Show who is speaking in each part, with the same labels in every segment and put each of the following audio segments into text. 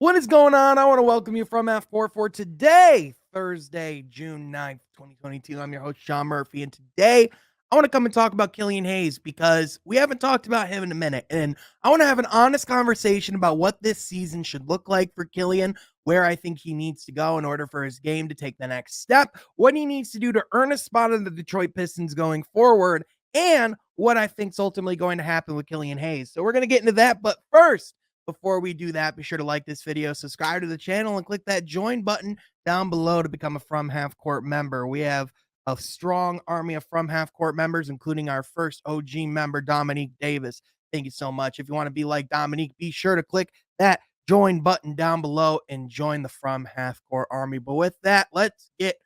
Speaker 1: What is going on? I want to welcome you from F4 for today, Thursday, June 9th, 2022. I'm your host, Sean Murphy, and today I want to come and talk about Killian Hayes because we haven't talked about him in a minute. And I want to have an honest conversation about what this season should look like for Killian, where I think he needs to go in order for his game to take the next step, what he needs to do to earn a spot in the Detroit Pistons going forward, and what I think is ultimately going to happen with Killian Hayes. So we're going to get into that. But first, before we do that, be sure to like this video, subscribe to the channel, and click that join button down below to become a From Half Court member. We have a strong army of From Half Court members, including our first OG member, Dominique Davis. Thank you so much. If you want to be like Dominique, be sure to click that join button down below and join the From Half Court army. But with that, let's get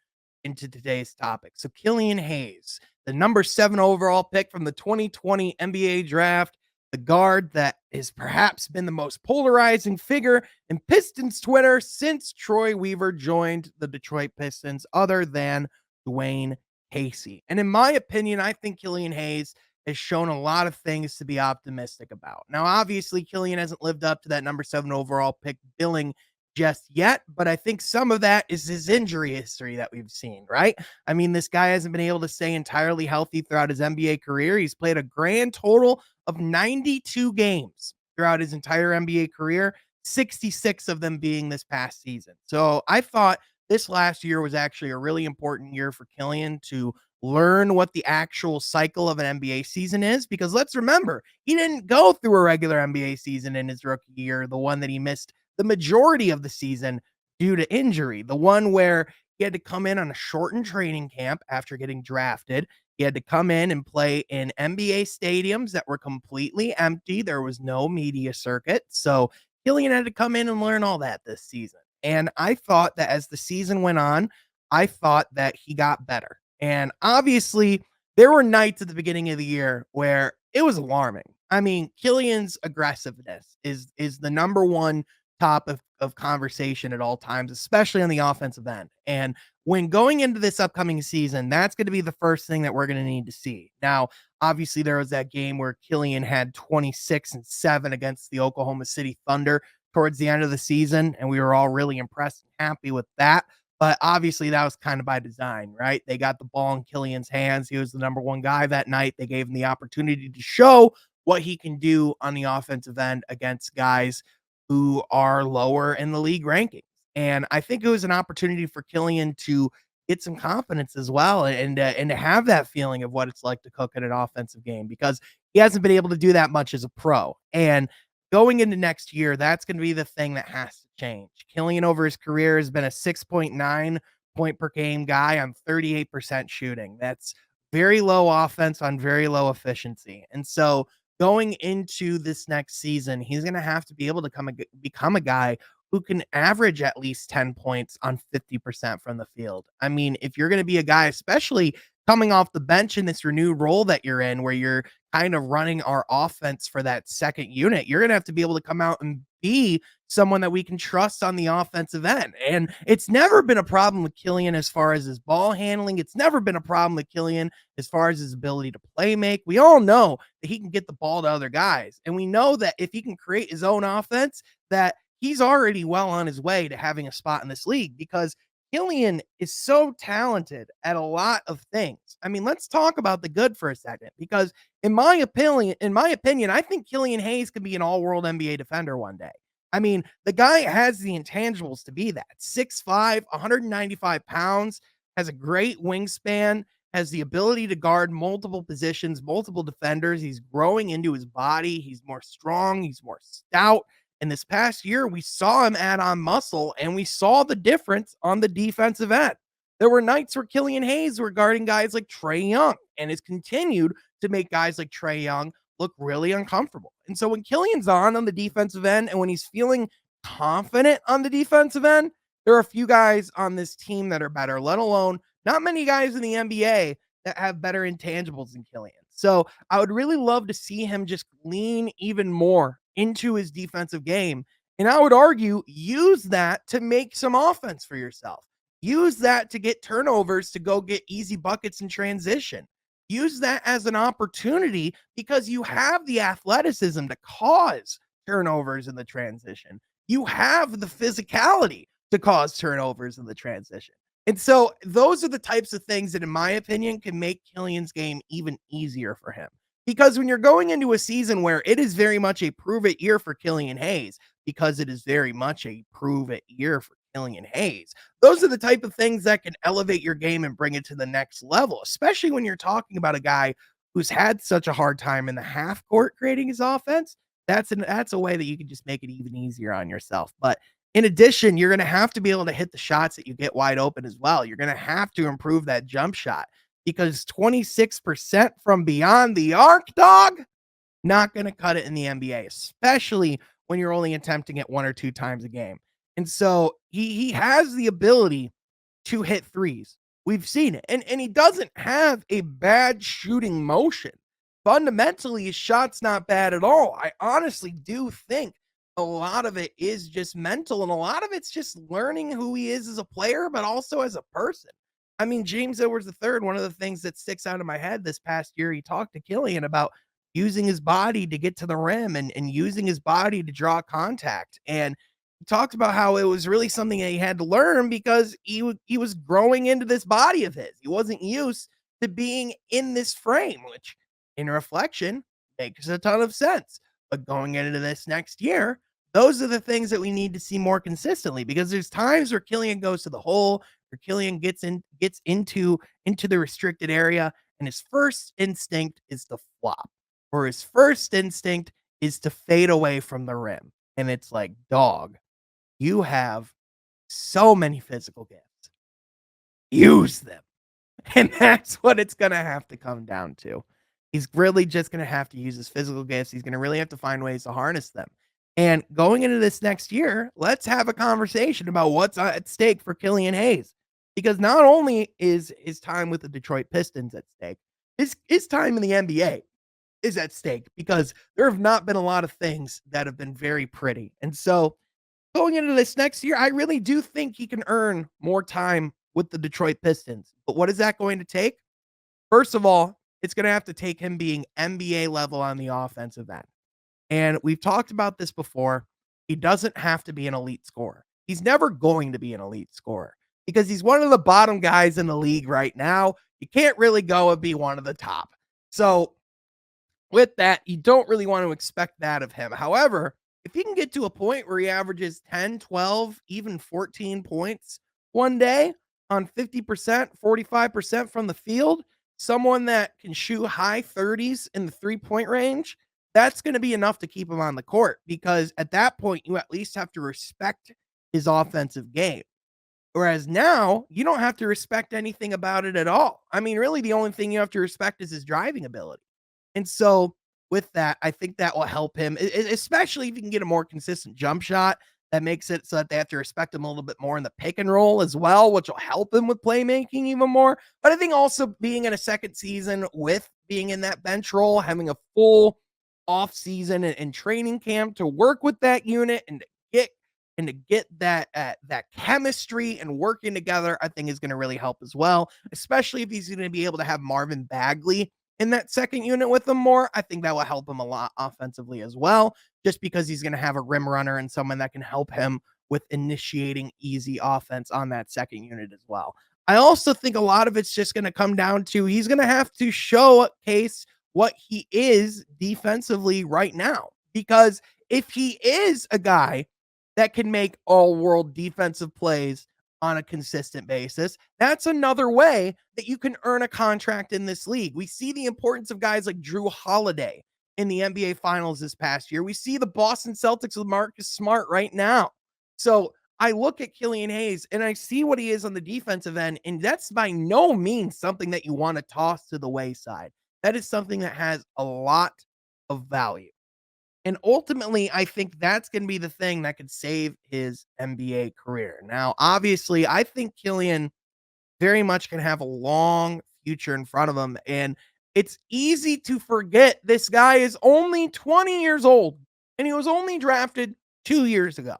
Speaker 1: into today's topic. So Killian Hayes, the number 7 overall pick from the 2020 NBA draft, the guard that has perhaps been the most polarizing figure in Pistons Twitter since Troy Weaver joined the Detroit Pistons, other than Dwayne Casey. And in my opinion, I think Killian Hayes has shown a lot of things to be optimistic about. Now, obviously, Killian hasn't lived up to that number 7 overall pick billing just yet, but I think some of that is his injury history that we've seen, right? I mean, this guy hasn't been able to stay entirely healthy throughout his NBA career. He's played a grand total of 92 games throughout his entire NBA career, 66 of them being this past season. So I thought this last year was actually a really important year for Killian to learn what the actual cycle of an NBA season is, because let's remember, he didn't go through a regular NBA season in his rookie year, the one that he missed the majority of the season due to injury, the one where he had to come in on a shortened training camp after getting drafted. He had to come in and play in NBA stadiums that were completely empty. There was no media circuit. So Killian had to come in and learn all that this season. And I thought that as the season went on, I thought that he got better. And obviously, there were nights at the beginning of the year where it was alarming. I mean, Killian's aggressiveness is the number one top of conversation at all times, especially on the offensive end. And when going into this upcoming season, that's going to be the first thing that we're going to need to see. Now, obviously, there was that game where Killian had 26-7 against the Oklahoma City Thunder towards the end of the season, and we were all really impressed and happy with that. But obviously, that was kind of by design, right? They got the ball in Killian's hands. He was the number one guy that night. They gave him the opportunity to show what he can do on the offensive end against guys who are lower in the league rankings. And I think it was an opportunity for Killian to get some confidence as well, and to have that feeling of what it's like to cook in an offensive game, because he hasn't been able to do that much as a pro. And going into next year, that's going to be the thing that has to change. Killian over his career has been a 6.9 point per game guy on 38% shooting. That's very low offense on very low efficiency. And so going into this next season, he's going to have to be able to become a guy who can average at least 10 points on 50% from the field. I mean, if you're going to be a guy, especially coming off the bench in this renewed role that you're in, where you're kind of running our offense for that second unit, you're going to have to be able to come out and be someone that we can trust on the offensive end. And it's never been a problem with Killian as far as his ball handling. It's never been a problem with Killian as far as his ability to play make. We all know that he can get the ball to other guys. And we know that if he can create his own offense, that he's already well on his way to having a spot in this league, because Killian is so talented at a lot of things. I mean, let's talk about the good for a second, because in my opinion, I think Killian Hayes could be an all-world NBA defender one day. I mean, the guy has the intangibles to be that. 6'5", 195 pounds, has a great wingspan, has the ability to guard multiple positions, multiple defenders. He's growing into his body. He's more strong. He's more stout. And this past year, we saw him add on muscle, and we saw the difference on the defensive end. There were nights where Killian Hayes were guarding guys like Trae Young, and has continued to make guys like Trae Young look really uncomfortable. And so when Killian's on the defensive end, and when he's feeling confident on the defensive end, there are a few guys on this team that are better, let alone not many guys in the NBA that have better intangibles than Killian. So I would really love to see him just lean even more into his defensive game. And I would argue, use that to make some offense for yourself. Use that to get turnovers, to go get easy buckets in transition. Use that as an opportunity, because you have the athleticism to cause turnovers in the transition. you have the physicality to cause turnovers in the transition. And so those are the types of things that, in my opinion, can make Killian's game even easier for him. Because when you're going into a season where it is very much a prove it year for Killian Hayes, because it is very much a prove it year for Killian Hayes, those are the type of things that can elevate your game and bring it to the next level, especially when you're talking about a guy who's had such a hard time in the half court creating his offense. That's a way that you can just make it even easier on yourself. But in addition, you're going to have to be able to hit the shots that you get wide open as well. You're going to have to improve that jump shot because 26% from beyond the arc, dog, not going to cut it in the NBA, especially when you're only attempting it 1 or 2 times a game. And so he has the ability to hit threes. We've seen it. And he doesn't have a bad shooting motion. Fundamentally, his shot's not bad at all. I honestly do think a lot of it is just mental, and a lot of it's just learning who he is as a player, but also as a person. I mean, James Edwards III, one of the things that sticks out of my head this past year, he talked to Killian about using his body to get to the rim and using his body to draw contact. And he talked about how it was really something that he had to learn because he was growing into this body of his. He wasn't used to being in this frame, which in reflection makes a ton of sense. But going into this next year, those are the things that we need to see more consistently because there's times where Killian goes to the hole, where Killian gets into the restricted area, and his first instinct is to flop, or his first instinct is to fade away from the rim. And it's like, dog, you have so many physical gifts. Use them. And that's what it's going to have to come down to. He's really just going to have to use his physical gifts. He's going to really have to find ways to harness them. And going into this next year, let's have a conversation about what's at stake for Killian Hayes. Because not only is his time with the Detroit Pistons at stake, his time in the NBA is at stake because there have not been a lot of things that have been very pretty. And so going into this next year, I really do think he can earn more time with the Detroit Pistons. But what is that going to take? First of all, it's going to have to take him being NBA level on the offensive end. And we've talked about this before. He doesn't have to be an elite scorer. He's never going to be an elite scorer because he's one of the bottom guys in the league right now. You can't really go and be one of the top. So with that, you don't really want to expect that of him. However, if he can get to a point where he averages 10, 12, even 14 points one day on 50%, 45% from the field, someone that can shoot high 30s in the 3-point range, that's going to be enough to keep him on the court because at that point, you at least have to respect his offensive game. Whereas now, you don't have to respect anything about it at all. I mean, really, the only thing you have to respect is his driving ability. And so with that, I think that will help him, especially if you can get a more consistent jump shot that makes it so that they have to respect him a little bit more in the pick and roll as well, which will help him with playmaking even more. But I think also being in a second season with being in that bench role, having a full off season and training camp to work with that unit and to get that chemistry and working together, I think is going to really help as well, especially if he's going to be able to have Marvin Bagley in that second unit with him more. I think that will help him a lot offensively as well, just because he's going to have a rim runner and someone that can help him with initiating easy offense on that second unit as well. I also think a lot of it's just going to come down to he's going to have to showcase what he is defensively right now. Because if he is a guy that can make all-world defensive plays on a consistent basis, that's another way that you can earn a contract in this league. We see the importance of guys like Drew Holiday in the NBA Finals this past year. We see the Boston Celtics with Marcus Smart right now. So I look at Killian Hayes and I see what he is on the defensive end, and that's by no means something that you want to toss to the wayside. That is something that has a lot of value. And ultimately, I think that's going to be the thing that could save his NBA career. Now, obviously, I think Killian very much can have a long future in front of him. And it's easy to forget this guy is only 20 years old and he was only drafted 2 years ago.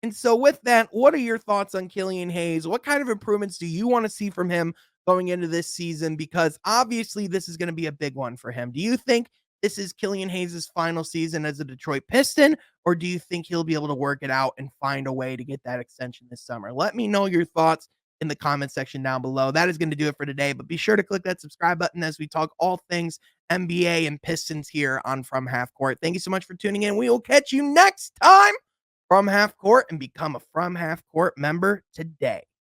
Speaker 1: And so with that, what are your thoughts on Killian Hayes? What kind of improvements do you want to see from him going into this season? Because obviously this is going to be a big one for him. Do you think this is Killian Hayes' final season as a Detroit Piston, or do you think he'll be able to work it out and find a way to get that extension this summer? Let me know your thoughts in the comment section down below. That is going to do it for today, but be sure to click that subscribe button as we talk all things NBA and Pistons here on From Half Court. Thank you so much for tuning in. We will catch you next time from Half Court, and become a From Half Court member today.